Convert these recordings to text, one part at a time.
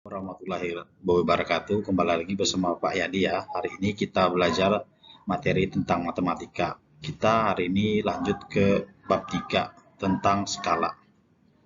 Warahmatullahi wabarakatuh. Kembali lagi bersama Pak Yadi ya. Hari ini kita belajar materi tentang matematika. Kita hari ini lanjut ke bab 3 tentang skala.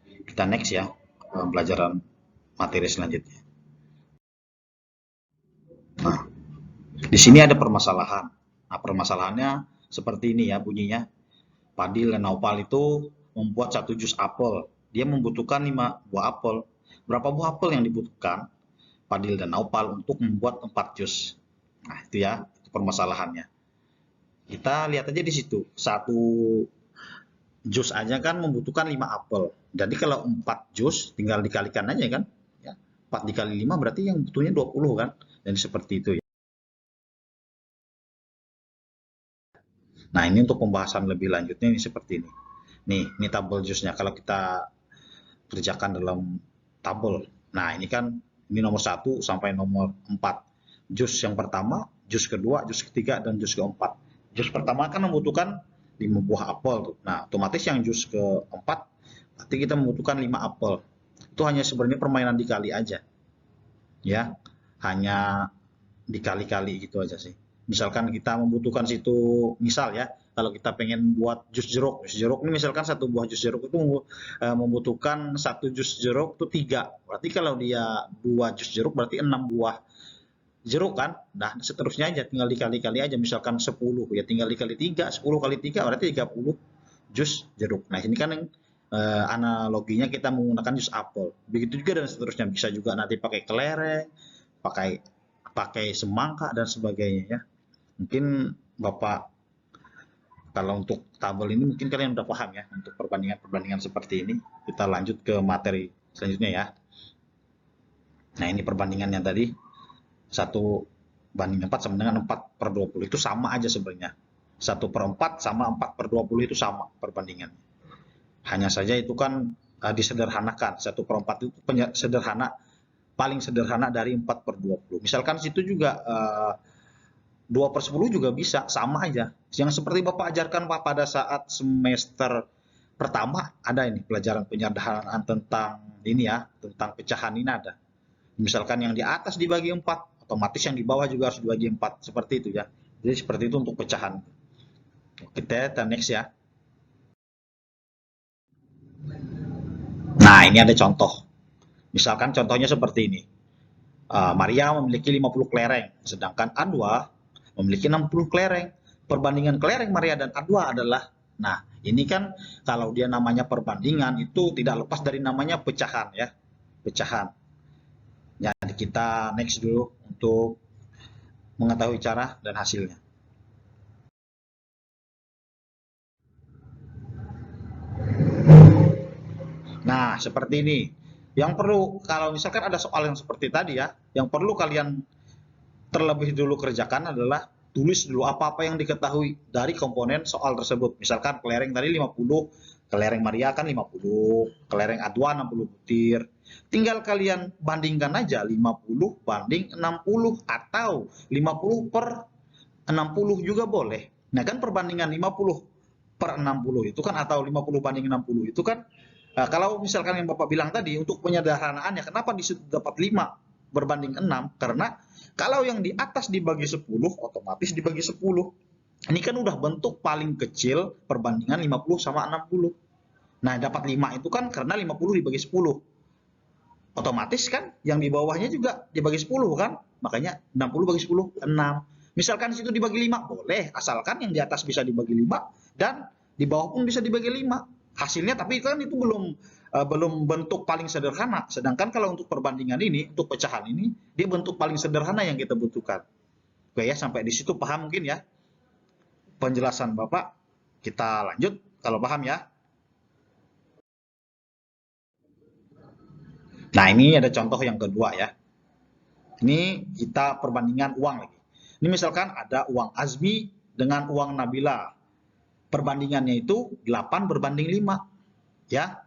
Kita next ya, pelajaran materi selanjutnya. Nah, di sini ada permasalahan. Nah, permasalahannya seperti ini ya bunyinya. Fadil dan Naupal itu membuat satu jus apel. Dia membutuhkan 5 buah apel. Berapa buah apel yang dibutuhkan Fadil dan Naupal untuk membuat 4 jus? Nah, itu ya, itu permasalahannya. Kita lihat aja di situ. Satu jus aja kan membutuhkan 5 apel. Jadi kalau 4 jus tinggal dikalikan aja kan. Ya. 4 dikali 5 berarti yang butuhnya 20 kan. Jadi seperti itu ya. Nah, ini untuk pembahasan lebih lanjutnya ini seperti ini. Nih, ini tabel jusnya. Kalau kita kerjakan dalam tabel. Nah, ini kan ini nomor 1 sampai nomor 4. Jus yang pertama, jus kedua, jus ketiga, dan jus keempat. Jus pertama kan membutuhkan 5 buah apel. Nah, otomatis yang jus keempat, berarti kita membutuhkan 5 apel. Itu hanya sebenarnya permainan dikali aja. Ya, hanya dikali-kali gitu aja sih. Misalkan kita membutuhkan situ, misal ya, kalau kita pengen buat jus jeruk ini misalkan satu buah jus jeruk itu membutuhkan satu jus jeruk itu 3. Berarti kalau dia 2 jus jeruk berarti 6 buah jeruk kan. Nah, seterusnya aja tinggal dikali-kali aja misalkan 10 ya tinggal dikali 3, 10 kali 3 berarti 30 jus jeruk. Nah, ini kan yang analoginya kita menggunakan jus apel. Begitu juga dan seterusnya bisa juga nanti pakai kelereng, pakai pakai semangka dan sebagainya ya. Mungkin Bapak kalau untuk tabel ini mungkin kalian udah paham ya untuk perbandingan-perbandingan seperti ini. Kita lanjut ke materi selanjutnya ya. Nah, ini perbandingannya tadi 1 banding 4 sama dengan 4/20 itu sama aja sebenarnya. 1/4 sama 4/20 itu sama perbandingannya. Hanya saja itu kan disederhanakan. 1/4 itu sederhana, paling sederhana dari 4/20. Misalkan situ juga 2/10 juga bisa, sama aja. Yang seperti Bapak ajarkan Pak pada saat semester pertama, ada ini pelajaran penyederhanaan tentang ini ya, tentang pecahan ini ada. Misalkan yang di atas dibagi 4, otomatis yang di bawah juga harus dibagi 4. Seperti itu ya. Jadi seperti itu untuk pecahan. Kita next ya. Nah, ini ada contoh. Misalkan contohnya seperti ini. Maria memiliki 50 kelereng, sedangkan A2 memiliki 60 kelereng. Perbandingan kelereng Maria dan A2 adalah, nah ini kan kalau dia namanya perbandingan itu tidak lepas dari namanya pecahan ya, pecahan. Jadi kita next dulu untuk mengetahui cara dan hasilnya. Nah, seperti ini. Yang perlu, kalau misalkan ada soal yang seperti tadi ya, yang perlu kalian terlebih dulu kerjakan adalah tulis dulu apa-apa yang diketahui dari komponen soal tersebut. Misalkan kelereng tadi 50, kelereng Maria kan 50, kelereng A2 60 butir. Tinggal kalian bandingkan aja 50 banding 60 atau 50 per 60 juga boleh. Nah kan perbandingan 50 per 60 itu kan atau 50 banding 60 itu kan kalau misalkan yang Bapak bilang tadi untuk penyederhanaannya kenapa di situ dapat 5 berbanding 6? Karena kalau yang di atas dibagi 10 otomatis dibagi 10. Ini kan udah bentuk paling kecil perbandingan 50 sama 60. Nah, dapat 5 itu kan karena 50 dibagi 10. Otomatis kan yang di bawahnya juga dibagi 10 kan? Makanya 60 bagi 10, 6. Misalkan situ dibagi 5, boleh. Asalkan yang di atas bisa dibagi 5 dan di bawah pun bisa dibagi 5. Hasilnya tapi kan itu belum bentuk paling sederhana. Sedangkan kalau untuk perbandingan ini, untuk pecahan ini, dia bentuk paling sederhana yang kita butuhkan. Oke ya, sampai di situ paham mungkin ya penjelasan Bapak. Kita lanjut kalau paham ya. Nah, ini ada contoh yang kedua ya. Ini kita perbandingan uang lagi. Ini misalkan ada uang Azmi dengan uang Nabila. Perbandingannya itu 8/5. Ya.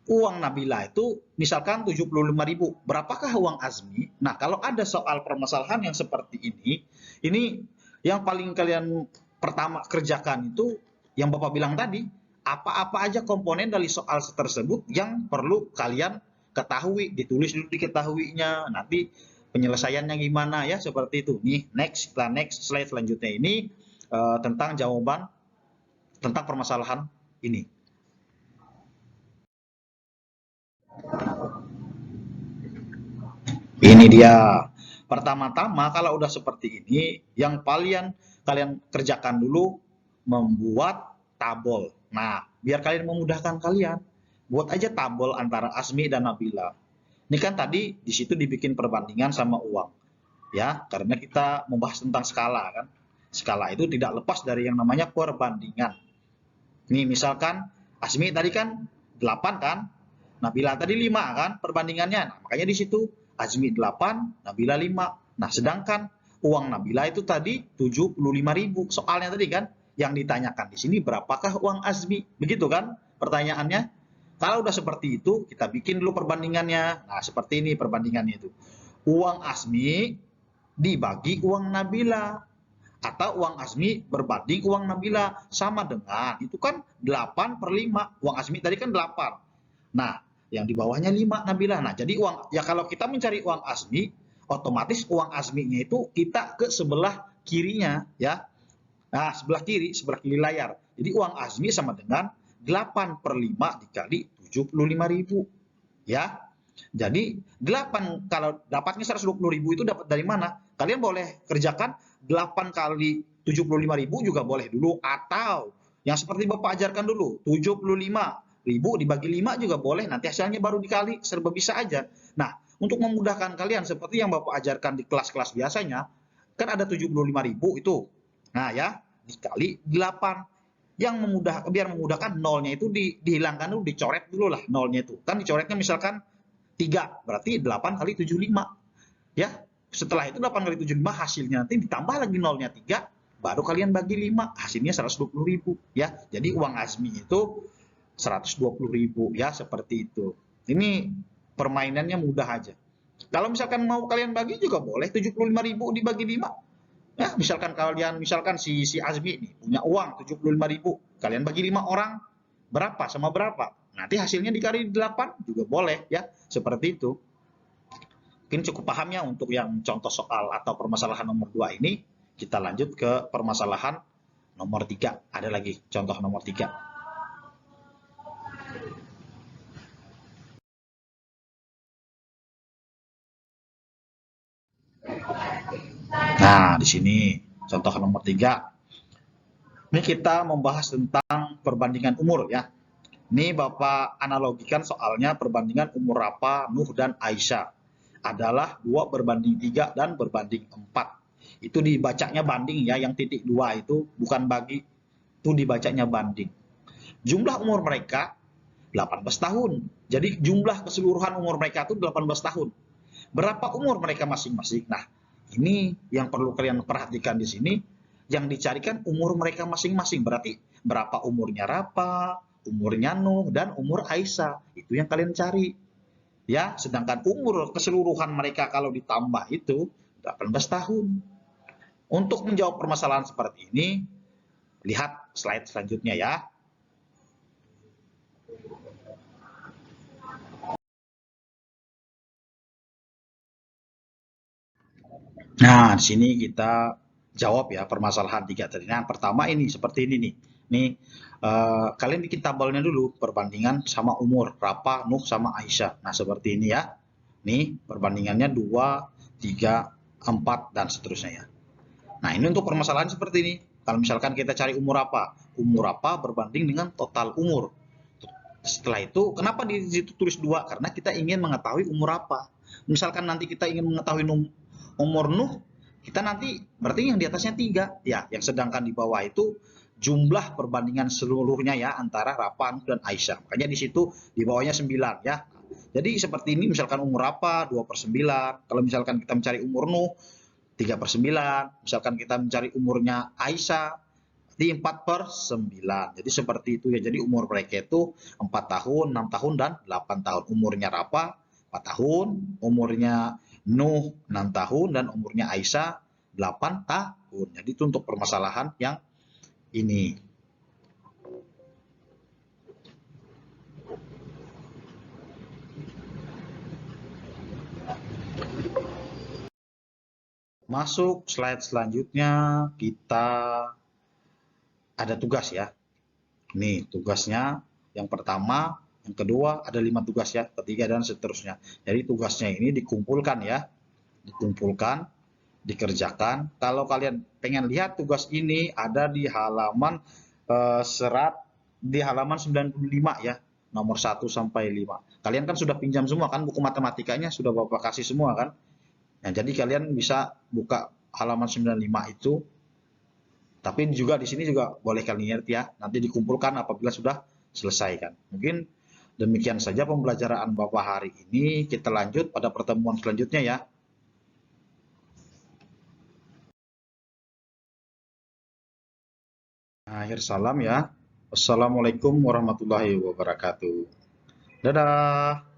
Uang Nabila itu misalkan 75.000. Berapakah uang Azmi? Nah, kalau ada soal permasalahan yang seperti ini yang paling kalian pertama kerjakan itu yang Bapak bilang tadi, apa-apa aja komponen dari soal tersebut yang perlu kalian ketahui, ditulis dulu diketahuinya, nanti penyelesaiannya gimana ya, seperti itu. Nih, next slide selanjutnya ini tentang jawaban tentang permasalahan ini. Ini dia. Pertama-tama kalau udah seperti ini, yang kalian kerjakan dulu membuat tabel. Nah, biar kalian memudahkan kalian, buat aja tabel antara Asmi dan Nabila. Ini kan tadi di situ dibikin perbandingan sama uang, ya, karena kita membahas tentang skala kan. Skala itu tidak lepas dari yang namanya perbandingan. Nih, misalkan Asmi tadi kan 8 kan, Nabila tadi 5 kan perbandingannya. Nah, makanya di situ Azmi 8, Nabila 5. Nah, sedangkan uang Nabila itu tadi 75.000. Soalnya tadi kan yang ditanyakan di sini berapakah uang Azmi? Begitu kan pertanyaannya? Kalau udah seperti itu, kita bikin dulu perbandingannya. Nah, seperti ini perbandingannya itu. Uang Azmi dibagi uang Nabila. Atau uang Azmi berbanding uang Nabila. Sama dengan, itu kan 8 per 5. Uang Azmi tadi kan 8. Nah, yang di bawahnya 5 Nabila. Nah, jadi ya kalau kita mencari uang Azmi, otomatis uang Azminya itu kita ke sebelah kirinya ya. Nah, sebelah kiri layar. Jadi uang Azmi sama dengan 8 per 5 dikali 75.000 ya. Jadi 8 kalau dapatnya 120.000 itu dapat dari mana? Kalian boleh kerjakan 8 kali 75.000 juga boleh dulu, atau yang seperti Bapak ajarkan dulu 75.000 dibagi 5 juga boleh, nanti hasilnya baru dikali, serba bisa aja. Nah, untuk memudahkan kalian seperti yang Bapak ajarkan di kelas-kelas biasanya, kan ada 75.000 itu. Nah ya, dikali 8. Biar memudahkan nolnya itu dihilangkan dulu, dicoret dulu lah nolnya itu. Kan dicoretnya misalkan 3, berarti 8 kali 75. Ya, setelah itu 8 kali 75 hasilnya nanti ditambah lagi nolnya 3, baru kalian bagi 5, hasilnya 120.000 ya. Jadi uang Azmi itu 120.000 ya, seperti itu. Ini permainannya mudah aja. Kalau misalkan mau kalian bagi juga boleh, 75.000 dibagi 5. Ya, misalkan si Azmi ini punya uang 75.000, kalian bagi 5 orang, berapa sama berapa? Nanti hasilnya dikali 8 juga boleh ya, seperti itu. Mungkin cukup paham ya untuk yang contoh soal atau permasalahan nomor 2 ini. Kita lanjut ke permasalahan nomor 3. Ada lagi contoh nomor 3. Nah, di sini contoh nomor 3. Ini kita membahas tentang perbandingan umur ya. Ini Bapak analogikan soalnya perbandingan umur Rafa, Nuh, dan Aisyah. Adalah 2 berbanding 3 dan berbanding 4. Itu dibacanya banding ya, yang titik 2 itu bukan bagi, itu dibacanya banding. Jumlah umur mereka 18 tahun. Jadi jumlah keseluruhan umur mereka itu 18 tahun. Berapa umur mereka masing-masing? Nah, ini yang perlu kalian perhatikan di sini. Yang dicarikan umur mereka masing-masing. Berarti berapa umurnya Rafa, umurnya Nuh, dan umur Aisyah. Itu yang kalian cari. Ya, sedangkan umur keseluruhan mereka kalau ditambah itu 18 tahun. Untuk menjawab permasalahan seperti ini, lihat slide selanjutnya ya. Nah, di sini kita jawab ya permasalahan 3 tadi. Nah, pertama ini seperti ini nih. Nih, kalian bikin tabelnya dulu perbandingan sama umur Rafa, Nuh, sama Aisyah. Nah, seperti ini ya. Nih, perbandingannya 2, 3, 4, dan seterusnya ya. Nah, ini untuk permasalahan seperti ini. Kalau misalkan kita cari umur apa? Umur apa berbanding dengan total umur. Setelah itu, kenapa di situ tulis 2? Karena kita ingin mengetahui umur apa. Misalkan nanti kita ingin mengetahui umur Nuh, kita nanti berarti yang di atasnya 3. Ya, yang sedangkan di bawah itu jumlah perbandingan seluruhnya ya antara Rafa, Nuh, dan Aisyah. Makanya di situ di bawahnya 9 ya. Jadi seperti ini misalkan umur Rafa 2 per 9. Kalau misalkan kita mencari umur Nuh 3 per 9. Misalkan kita mencari umurnya Aisyah di 4 per 9. Jadi seperti itu ya. Jadi umur mereka itu 4 tahun, 6 tahun, dan 8 tahun. Umurnya Rafa 4 tahun, umurnya Nuh 6 tahun, dan umurnya Aisyah 8 tahun. Jadi itu untuk permasalahan yang ini. Masuk slide selanjutnya, kita ada tugas ya. Nih tugasnya, yang pertama, yang kedua, ada 5 tugas ya, ketiga dan seterusnya. Jadi tugasnya ini dikumpulkan ya, dikumpulkan, dikerjakan. Kalau kalian pengen lihat tugas ini ada di halaman di halaman 95 ya, nomor 1 sampai 5. Kalian kan sudah pinjam semua kan buku matematikanya, sudah Bapak kasih semua kan? Nah, jadi kalian bisa buka halaman 95 itu, tapi juga di sini juga boleh kalian lihat ya, nanti dikumpulkan apabila sudah selesai kan. Mungkin demikian saja pembelajaran Bapak hari ini, kita lanjut pada pertemuan selanjutnya ya. Akhir salam ya. Wassalamualaikum warahmatullahi wabarakatuh. Dadah.